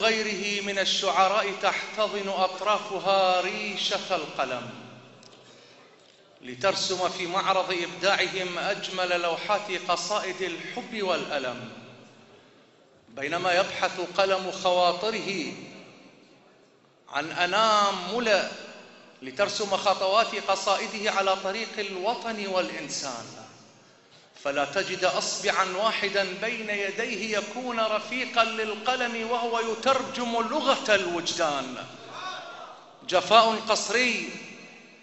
غيره من الشعراء تحتضن أطرافها ريشة القلم لترسم في معرض إبداعهم أجمل لوحات قصائد الحب والألم، بينما يبحث قلم خواطره عن أنامل لترسم خطوات قصائده على طريق الوطن والإنسان، فلا تجد أصبعا واحدا بين يديه يكون رفيقا للقلم وهو يترجم لغة الوجدان. جفاء قصري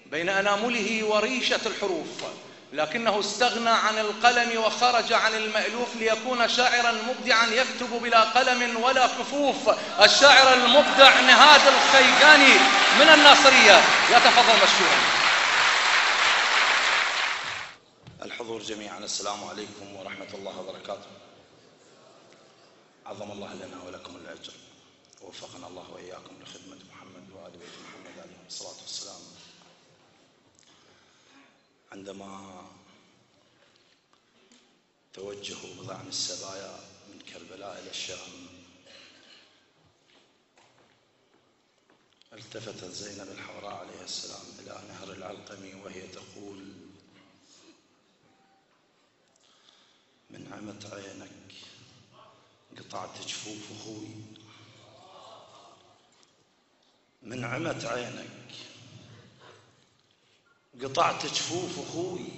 بين أنامله وريشة الحروف، لكنه استغنى عن القلم وخرج عن المألوف ليكون شاعرا مبدعا يكتب بلا قلم ولا كفوف. الشاعر المبدع نهاد الخيقاني من الناصرية، يتفضل مشكورا. الحضور جميعا، السلام عليكم ورحمة الله وبركاته. عظم الله لنا ولكم الأجر، ووفقنا الله وإياكم لخدمة محمد وآل بيت محمد عليه الصلاة والسلام. عندما توجهوا بضعن السبايا من كربلاء إلى الشام، التفتت زينب الحوراء عليه السلام إلى نهر العلقمي وهي تقول: من عمت عينك قطعت جفوف أخوي، من عمت عينك قطعت جفوف أخوي،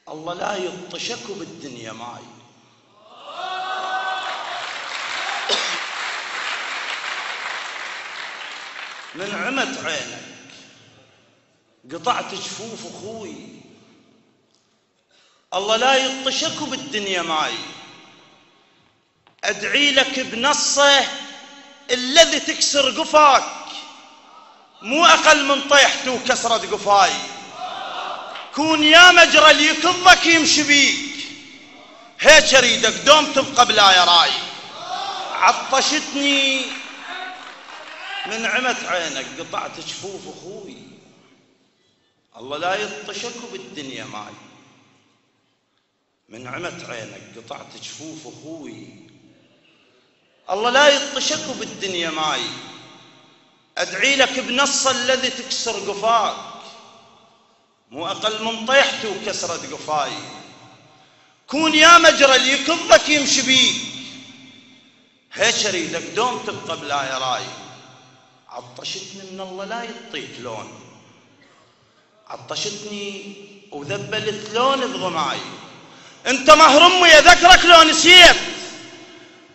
الله لا يطشك بالدنيا معي. من عمت عينك قطعت جفوف أخوي، الله لا يطشك بالدنيا معي. أدعي لك بنصه الذي تكسر قفاك، مو أقل من طيحته وكسرة قفاي. كون يا مجرى اللي يكضك يمشي بيك، هيك أريدك دوم تبقى بلا يراي. عطشتني من عمت عينك قطعت جفوف أخوي، الله لا يطشك بالدنيا معي. من عمت عينك قطعت جفوف أخوي، الله لا يطشك بالدنيا معي. أدعي لك بنص الذي تكسر قفاك، مو أقل من طيحته وكسرة قفاي. كون يا مجرى اللي يكضك يمشي بيك، هيك أريدك دوم تبقى بلا يراي. عطشتني من الله لا يعطيك لون، عطشتني وذبلت لون بضماي. انت مهرم يا ذكرك لو نسيت،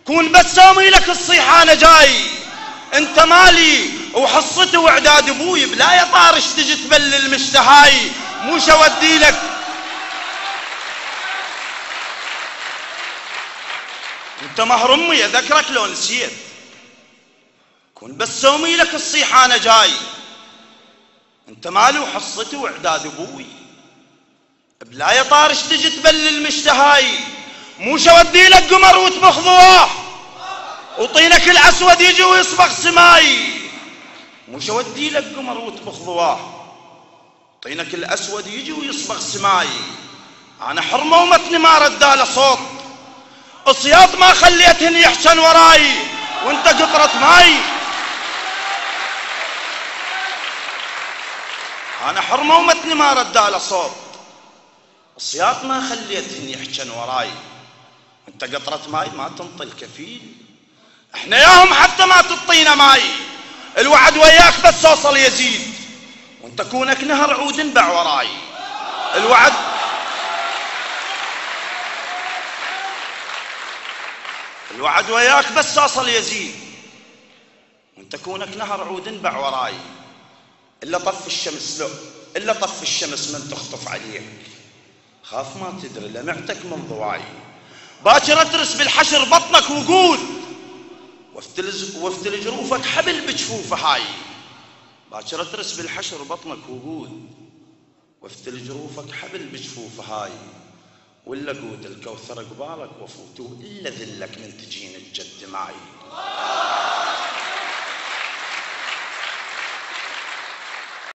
كون بتسوي لك الصيحة انا جاي. انت مالي وحصتي واعداد ابوي، بلا يا طارش تجي تبلل المشتهاي. مو شودي لك، انت مهرم يا ذكرك لو نسيت، كون بتسوي لك الصيحة انا جاي. انت مالي وحصتي واعداد ابوي، بلا يا طارش تجي تبلل المشتهاي. مو شودي لك قمر وتبخ ضواه، وطينك الاسود يجي ويصبغ سماي. مو شودي لك قمر وتبخ ضواه، طينك الاسود يجي ويصبغ سماي. انا حرمه ومتني ما رداله صوت، اصياد ما خليتهن يحشن وراي، وانت قطرة ماي. انا حرمه ومتني ما رداله صوت، الصياط ما خليتهن يحجن وراي، انت قطرة ماي ما تنطي الكفيل. احنا ياهم حتى ما تعطينا ماي، الوعد وياك بس اوصل يزيد، وانت كونك نهر عود انبع وراي. الوعد وياك بس اوصل يزيد، وانت كونك نهر عود انبع وراي. الا طف الشمس الا طف الشمس من تخطف عليك، خاف ما تدري لمعتك من ضواي. باكر اترس بالحشر بطنك وقول، وافتل جروفك حبل بجفوفه هاي. باكر اترس بالحشر بطنك وقول، وافتل جروفك حبل بجفوفه هاي. ولا قود الكوثر قبالك وفوت، الا ذلك من تجين الجد معي.